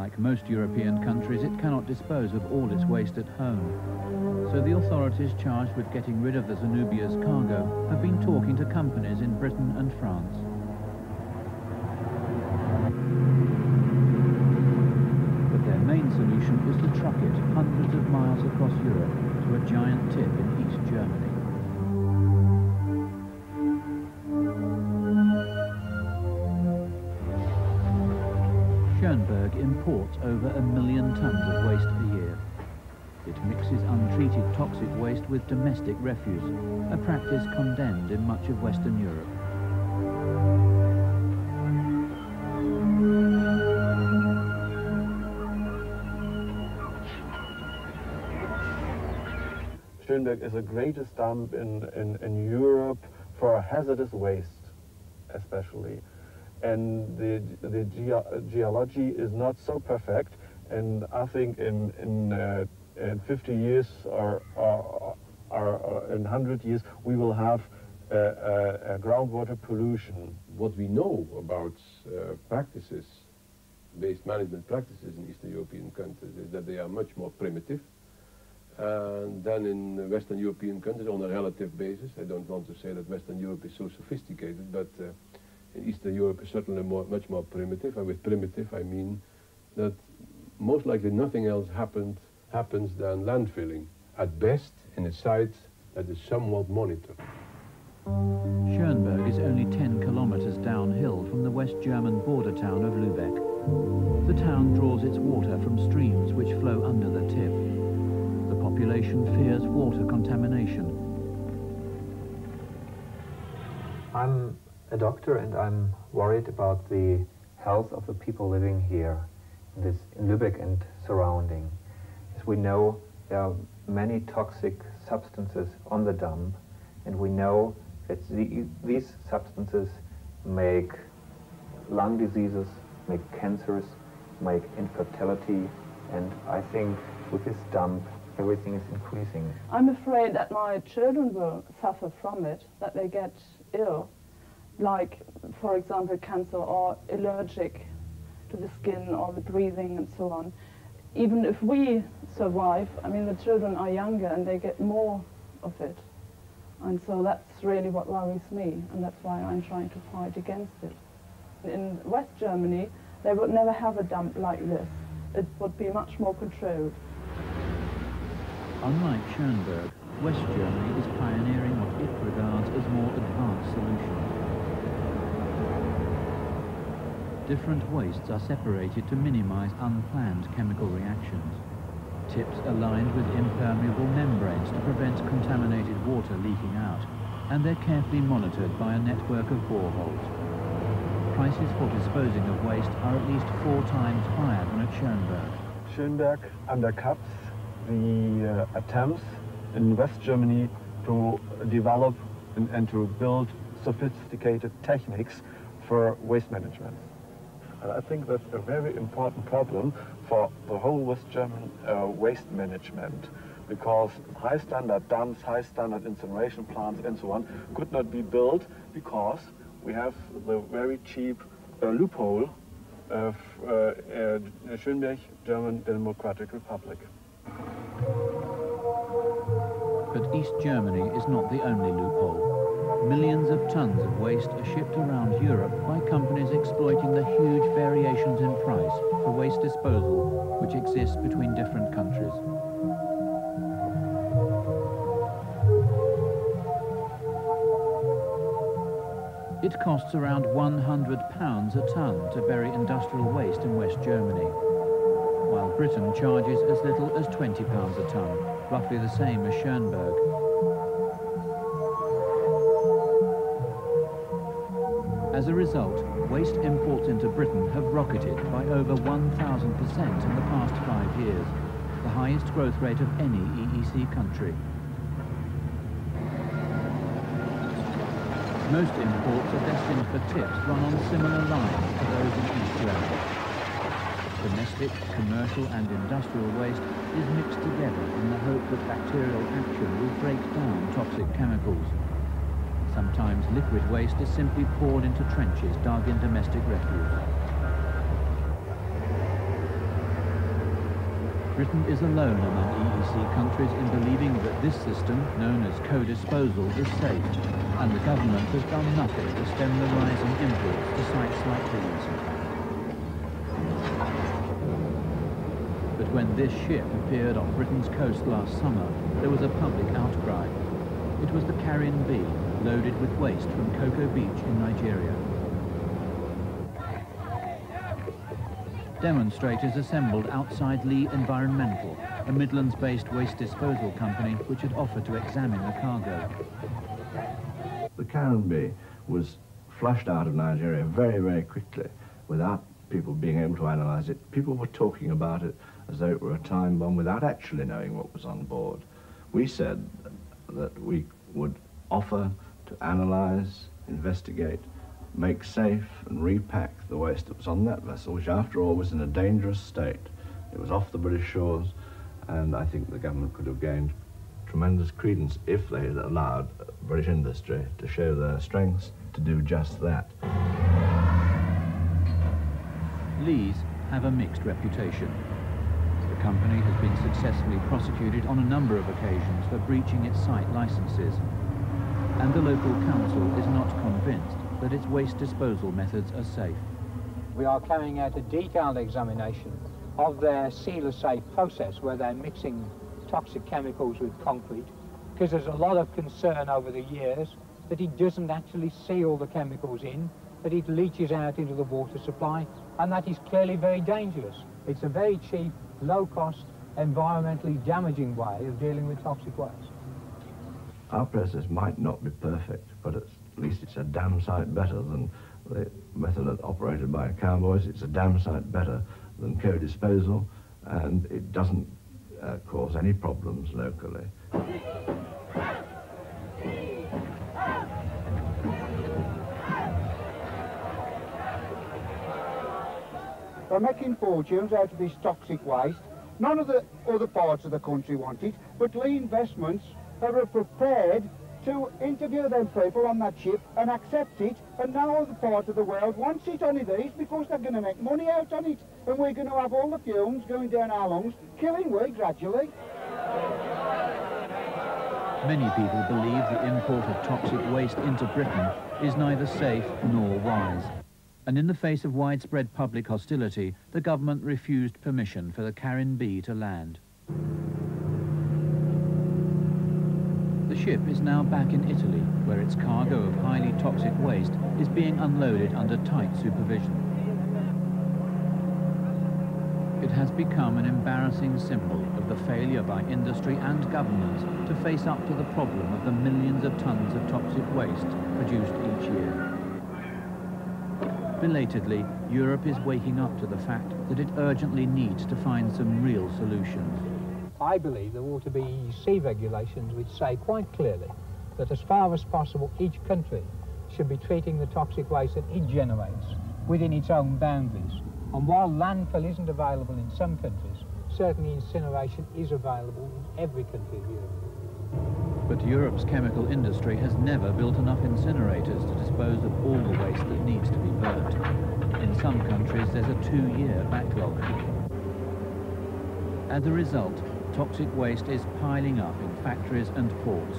Like most European countries, it cannot dispose of all its waste at home. So the authorities charged with getting rid of the Danubia's cargo have been talking to companies in Britain and France. But their main solution is to truck it hundreds of miles across Europe to a giant tip in East Germany. Schönberg imports over 1 million tons of waste a year. It mixes untreated toxic waste with domestic refuse, a practice condemned in much of Western Europe. Schönberg is the greatest dump in Europe for hazardous waste, especially. And the geology is not so perfect, and I think in 50 years or in 100 years we will have a groundwater pollution. What we know about practices, waste management practices in Eastern European countries, is that they are much more primitive than in Western European countries on a relative basis. I don't want to say that Western Europe is so sophisticated, but in Eastern Europe is certainly much more primitive, and with primitive I mean that most likely nothing else happens than landfilling, at best in a site that is somewhat monitored. Schönberg is only 10 kilometers downhill from the West German border town of Lübeck. The town draws its water from streams which flow under the tip. The population fears water contamination. I'm a doctor and I'm worried about the health of the people living here in Lübeck and surrounding. As we know, there are many toxic substances on the dump, and we know that these substances make lung diseases, make cancers, make infertility, and I think with this dump everything is increasing. I'm afraid that my children will suffer from it, that they get ill, like, for example, cancer or allergic to the skin or the breathing and so on. Even if we survive, I mean, the children are younger and they get more of it. And so that's really what worries me, and that's why I'm trying to fight against it. In West Germany, they would never have a dump like this. It would be much more controlled. Unlike Schönberg, West Germany is pioneering what it regards as more advanced solutions. Different wastes are separated to minimize unplanned chemical reactions. Tips are lined with impermeable membranes to prevent contaminated water leaking out, and they're carefully monitored by a network of boreholes. Prices for disposing of waste are at least 4 times higher than at Schönberg. Schönberg undercuts the attempts in West Germany to develop and to build sophisticated techniques for waste management. And I think that's a very important problem for the whole West German waste management, because high standard dumps, high standard incineration plants and so on could not be built because we have the very cheap loophole of Schönberg, German Democratic Republic. But East Germany is not the only loophole. Millions of tons of waste are shipped around Europe by companies exploiting the huge variations in price for waste disposal which exists between different countries. It costs around £100 a ton to bury industrial waste in West Germany, while Britain charges as little as £20 a ton, roughly the same as Schönberg. As a result, waste imports into Britain have rocketed by over 1,000% in the past 5 years, the highest growth rate of any EEC country. Most imports are destined for tips run on similar lines to those in East Germany. Domestic, commercial and industrial waste is mixed together in the hope that bacterial action will break down toxic chemicals. Sometimes liquid waste is simply poured into trenches dug in domestic refuse. Britain is alone among EEC countries in believing that this system, known as co-disposal, is safe, and the government has done nothing to stem the rising imports to sites like these. But when this ship appeared off Britain's coast last summer, there was a public outcry. It was the Carrin B, loaded with waste from Cocoa Beach in Nigeria. Demonstrators assembled outside Lee Environmental, a Midlands-based waste disposal company which had offered to examine the cargo. The Carrin B was flushed out of Nigeria very, very quickly without people being able to analyse it. People were talking about it as though it were a time bomb without actually knowing what was on board. We said that we would offer to analyse, investigate, make safe and repack the waste that was on that vessel, which after all was in a dangerous state. It was off the British shores, and I think the government could have gained tremendous credence if they had allowed British industry to show their strengths to do just that. Lees have a mixed reputation. The company has been successfully prosecuted on a number of occasions for breaching its site licenses, and the local council is not convinced that its waste disposal methods are safe. We are carrying out a detailed examination of their sealer-safe process where they're mixing toxic chemicals with concrete, because there's a lot of concern over the years that it doesn't actually seal the chemicals in, that it leaches out into the water supply, and that is clearly very dangerous. It's a very cheap, low-cost, environmentally damaging way of dealing with toxic waste. Our process might not be perfect, but at least it's a damn sight better than the method operated by cowboys. It's a damn sight better than co-disposal, and it doesn't cause any problems locally. They're making fortunes out of this toxic waste. None of the other parts of the country want it, but Lee Investments are prepared to interview them people on that ship and accept it, and no other part of the world wants it on these because they're going to make money out on it, and we're going to have all the fumes going down our lungs, killing we gradually. Many people believe the import of toxic waste into Britain is neither safe nor wise. And in the face of widespread public hostility, the government refused permission for the Carrin B to land. The ship is now back in Italy, where its cargo of highly toxic waste is being unloaded under tight supervision. It has become an embarrassing symbol of the failure by industry and government to face up to the problem of the millions of tons of toxic waste produced each year. Belatedly, Europe is waking up to the fact that it urgently needs to find some real solutions. I believe there ought to be EEC regulations which say quite clearly that as far as possible each country should be treating the toxic waste that it generates within its own boundaries. And while landfill isn't available in some countries, certainly incineration is available in every country of Europe. But Europe's chemical industry has never built enough incinerators to dispose of all the waste that needs to be burnt. In some countries there's a 2-year backlog. As a result, toxic waste is piling up in factories and ports.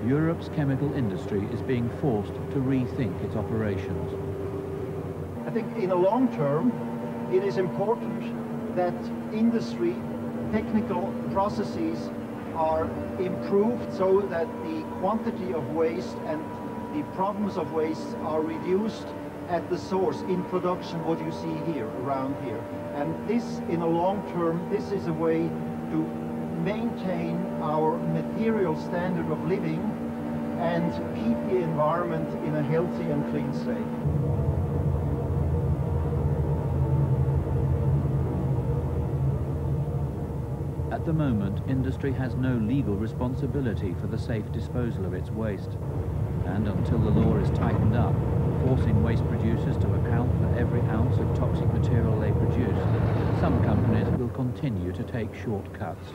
Europe's chemical industry is being forced to rethink its operations. I think in the long term, it is important that industry, technical processes are improved so that the quantity of waste and the problems of waste are reduced at the source in production, what you see here, around here. And this, in the long term, this is a way to maintain our material standard of living and keep the environment in a healthy and clean state. At the moment, industry has no legal responsibility for the safe disposal of its waste. And until the law is tightened up, forcing waste producers to account for every ounce of toxic material they produce, some companies will continue to take shortcuts.